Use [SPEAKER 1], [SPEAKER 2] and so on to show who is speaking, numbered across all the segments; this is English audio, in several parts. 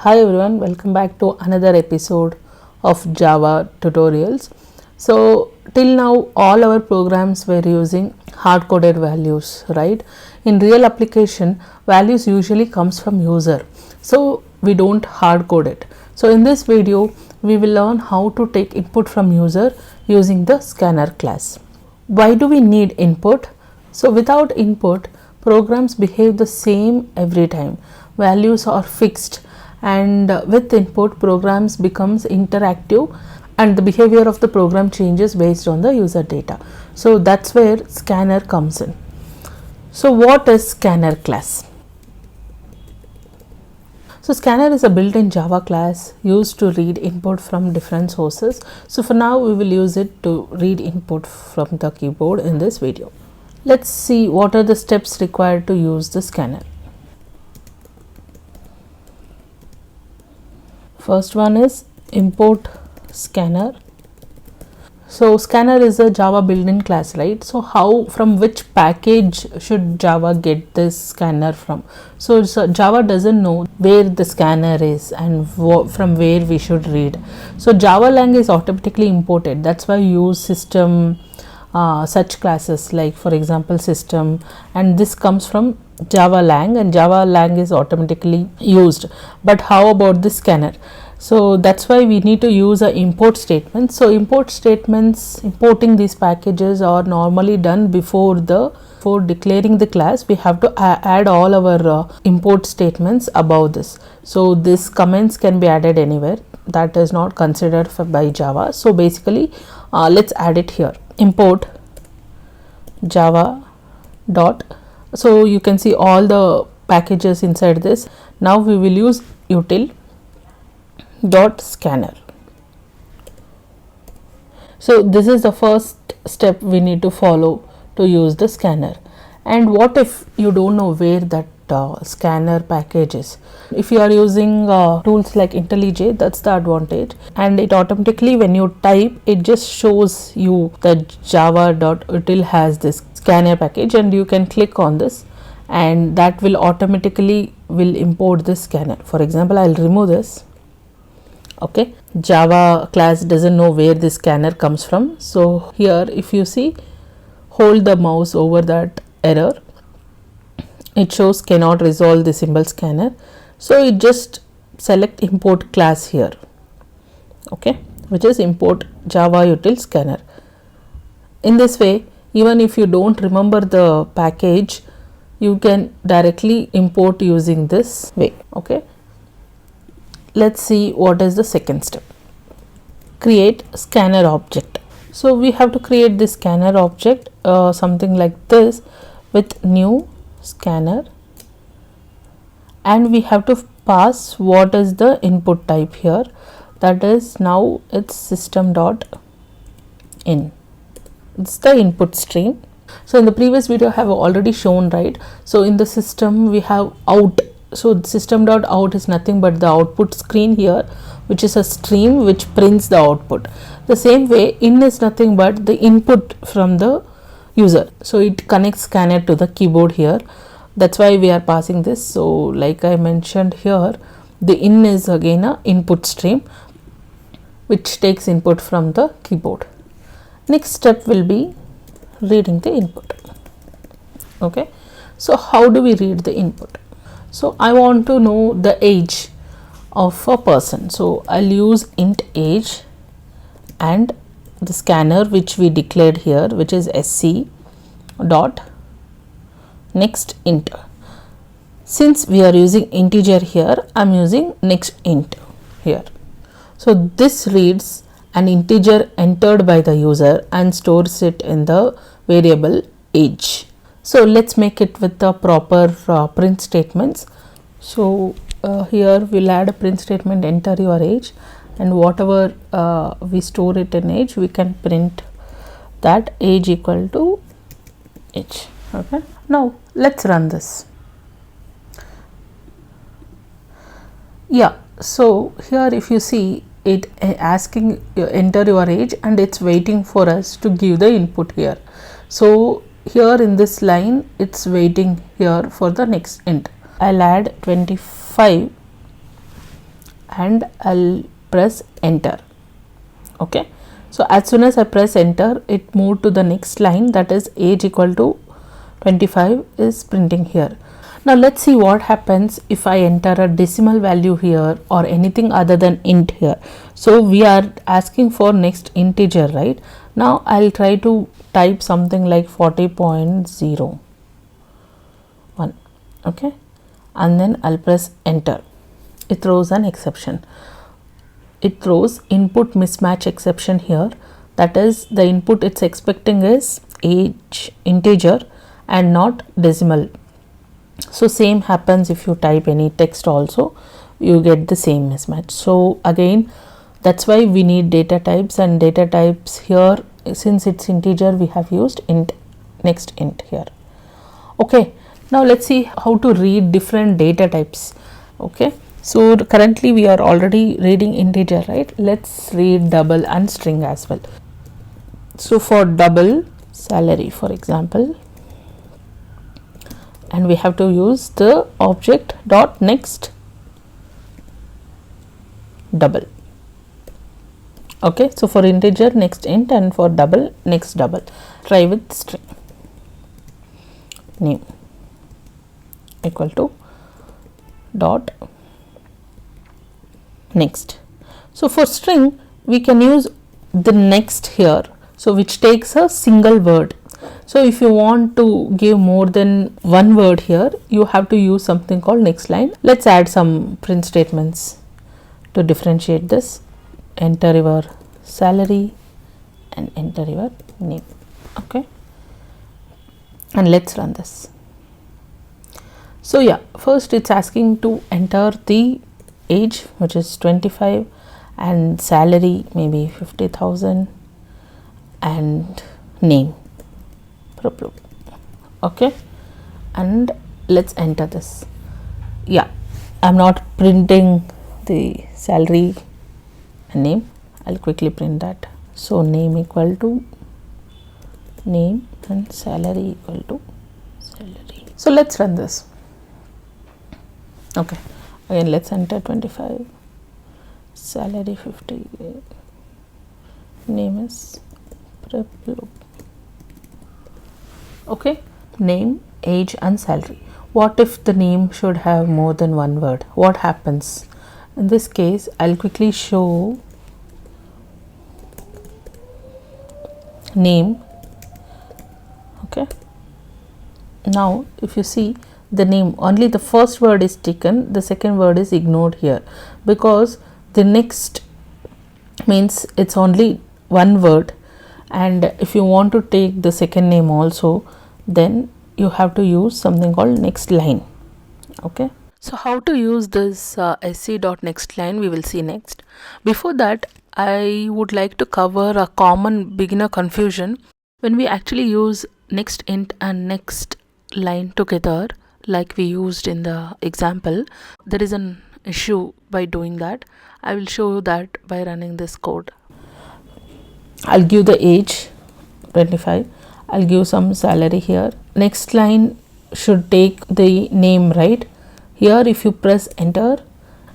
[SPEAKER 1] Hi everyone, welcome back to another episode of Java tutorials. So till now all our programs were using hard-coded values, right? In real application, values usually comes from user, so we don't hard-code it. So in this video, we will learn how to take input from user using the scanner class. Why do we need input? So without input, programs behave the same every time. Values are fixed, and with input, programs becomes interactive and the behavior of the program changes based on the user data. So that's where scanner comes in. So what is scanner class? So scanner is a built-in Java class used to read input from different sources. So for now we will use it to read input from the keyboard in this video. Let's see what are the steps required to use the scanner. First one is import scanner. So scanner is a Java built-in class, right? So from which package should Java get this scanner from? So Java doesn't know where the scanner is and from where we should read. So Java lang is automatically imported. That's why you use system such classes like, for example, system, and this comes from Java lang, and Java lang is automatically used. But how about the scanner? So that's why we need to use a import statement. So import statements, importing these packages are normally done before declaring the class. We have to add all our import statements above this. So these comments can be added anywhere. That is not considered by Java. So basically let's add it here. Import Java dot. So you can see all the packages inside this. Now we will use util dot scanner. So this is the first step we need to follow to use the scanner. And what if you don't know where that scanner package is? If you are using tools like IntelliJ, that's the advantage, and it automatically, when you type, it just shows you that java.util has this scanner package, and you can click on this and that will automatically import this scanner. For example, I'll remove this. Okay, Java class doesn't know where this scanner comes from. So here, if you see, hold the mouse over that error, it shows cannot resolve the symbol scanner. So it just select import class here, okay, which is import Java util scanner. In this way, even if you don't remember the package, you can directly import using this way. Okay, let's see what is the second step. Create scanner object. So we have to create this scanner object, something like this, with new scanner, and we have to pass what is the input type here. That is, now it's system dot in. It's the input stream. So in the previous video I have already shown, right? So in the system we have out. So system dot out is nothing but the output screen here, which is a stream which prints the output. The same way, in is nothing but the input from the user. So it connects scanner to the keyboard here. That's why we are passing this. So like I mentioned here, the in is again a input stream which takes input from the keyboard. Next step will be reading the input. Okay, so how do we read the input? So I want to know the age of a person. So I'll use int age, and the scanner which we declared here, which is sc dot next int. Since we are using integer here, I'm using next int here. So this reads an integer entered by the user and stores it in the variable age. So let's make it with the proper print statements. So here we'll add a print statement, enter your age, and whatever we store it in age, we can print that age equal to age. Okay, now let's run this. Yeah, so here if you see, it asking enter your age, and it's waiting for us to give the input here. So here in this line, it's waiting here for the next int. I'll add 25 and I'll press enter. Okay, so as soon as I press enter, it moved to the next line, that is age equal to 25 is printing here. Now let's see what happens if I enter a decimal value here or anything other than int here. So we are asking for next integer, right? Now I'll try to type something like 40.01. Okay, and then I'll press enter. It throws an exception. It throws input mismatch exception here. That is, the input it's expecting is age integer and not decimal. So same happens if you type any text also, you get the same mismatch. So again, that's why we need data types, and data types here, since it's integer, we have used int, next int here. Okay, now let's see how to read different data types. Okay, so currently we are already reading integer, right? Let's read double and string as well. So for double, salary for example, and we have to use the object dot next double. Okay, so for integer next int, and for double next double. Try with string. Name equal to dot next. So for string we can use the next here, so which takes a single word. So if you want to give more than one word here, you have to use something called next line. Let's add some print statements to differentiate this. Enter your salary and enter your name. Okay, and let's run this. So yeah, first it's asking to enter the age, which is 25, and salary maybe 50,000, and name PrepLoop. Okay, and let's enter this. Yeah, I'm not printing the salary and name. I'll quickly print that. So name equal to name and salary equal to salary. So let's run this. Okay, again let's enter 25, salary 50, name is PrepLoop. Okay, name, age and salary. What if the name should have more than one word? What happens? In this case, I'll quickly show name. Okay, now if you see the name, only the first word is taken, the second word is ignored here, because the next means it's only one word, and if you want to take the second name also, then you have to use something called next line. Okay, so how to use this sc.nextLine we will see next. Before that, I would like to cover a common beginner confusion when we actually use next int and next line together like we used in the example. There is an issue by doing that. I will show you that by running this code. I'll give the age 25. I'll give some salary here. Next line should take the name, right? Here if you press enter,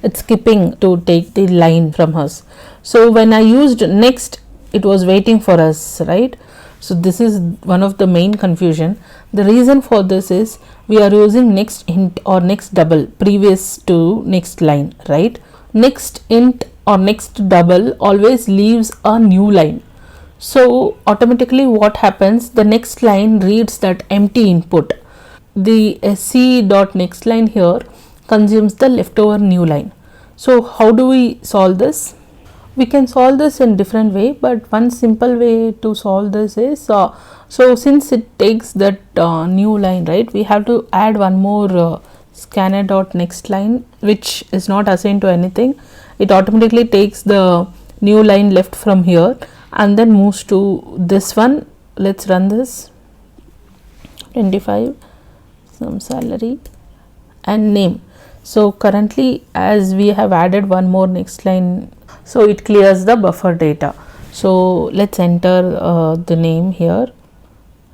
[SPEAKER 1] it's skipping to take the line from us. So when I used next, it was waiting for us, right? So this is one of the main confusion. The reason for this is we are using next int or next double previous to next line, right? Next int or next double always leaves a new line. So automatically what happens, the next line reads that empty input. The sc.nextLine here consumes the leftover new line. So how do we solve this? We can solve this in different way, but one simple way to solve this is, so since it takes that new line, right, we have to add one more scanner.nextLine, which is not assigned to anything. It automatically takes the new line left from here and then moves to this one. Let's run this. 25, some salary and name. So currently, as we have added one more next line, so it clears the buffer data. So let's enter the name here,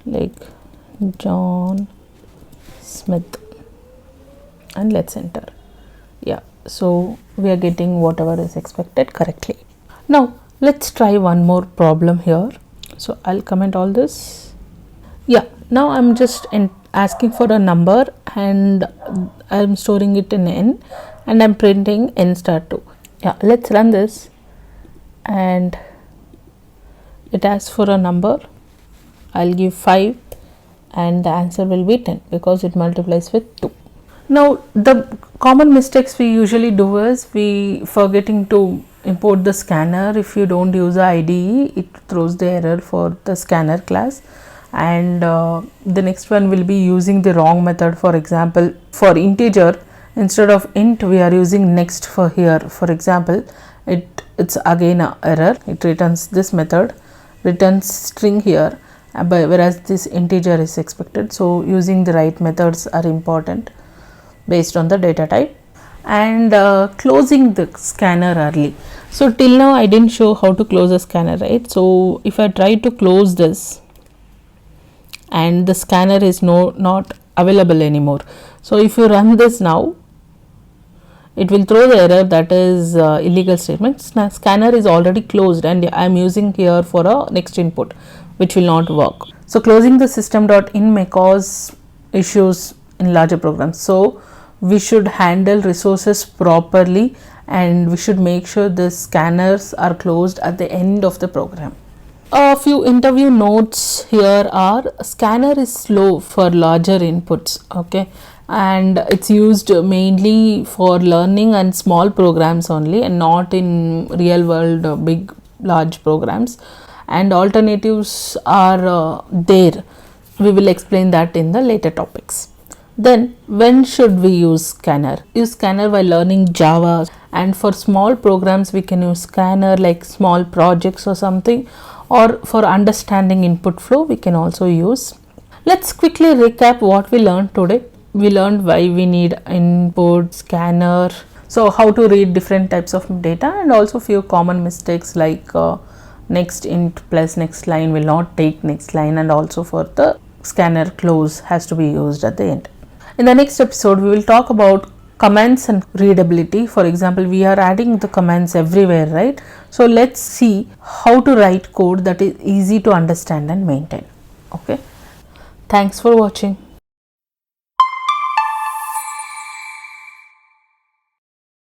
[SPEAKER 1] like John Smith, and let's enter. Yeah, so we are getting whatever is expected correctly. Now let's try one more problem here. So I'll comment all this. Yeah, now I'm just asking for a number and I'm storing it in n and I'm printing n star 2. Yeah, let's run this, and it asks for a number. I'll give 5 and the answer will be 10 because it multiplies with 2. Now the common mistakes we usually do is we forgetting to import the scanner. If you don't use the IDE, it throws the error for the scanner class, and the next one will be using the wrong method. For example, for integer, instead of int we are using next for here. For example, it's again a error. It returns this method, returns string here, whereas this integer is expected. So using the right methods are important based on the data type. And closing the scanner early. So till now I didn't show how to close a scanner, right? So if I try to close this and the scanner is not available anymore, so if you run this now, it will throw the error that is illegal statement. Scanner is already closed and I am using here for a next input, which will not work. So closing the system.in may cause issues in larger programs. So we should handle resources properly and we should make sure the scanners are closed at the end of the program. A few interview notes here are: scanner is slow for larger inputs, okay, and it's used mainly for learning and small programs only and not in real world big large programs, and alternatives are there. We will explain that in the later topics. Then when should we use scanner? Use scanner while learning Java, and for small programs we can use scanner like small projects or something, or for understanding input flow we can also use. Let's quickly recap what we learned today. We learned why we need input, scanner, so how to read different types of data, and also few common mistakes like next int plus next line will not take next line, and also for the scanner close has to be used at the end. In the next episode, we will talk about comments and readability. For example, we are adding the comments everywhere, right? So let's see how to write code that is easy to understand and maintain. Okay. Thanks for watching.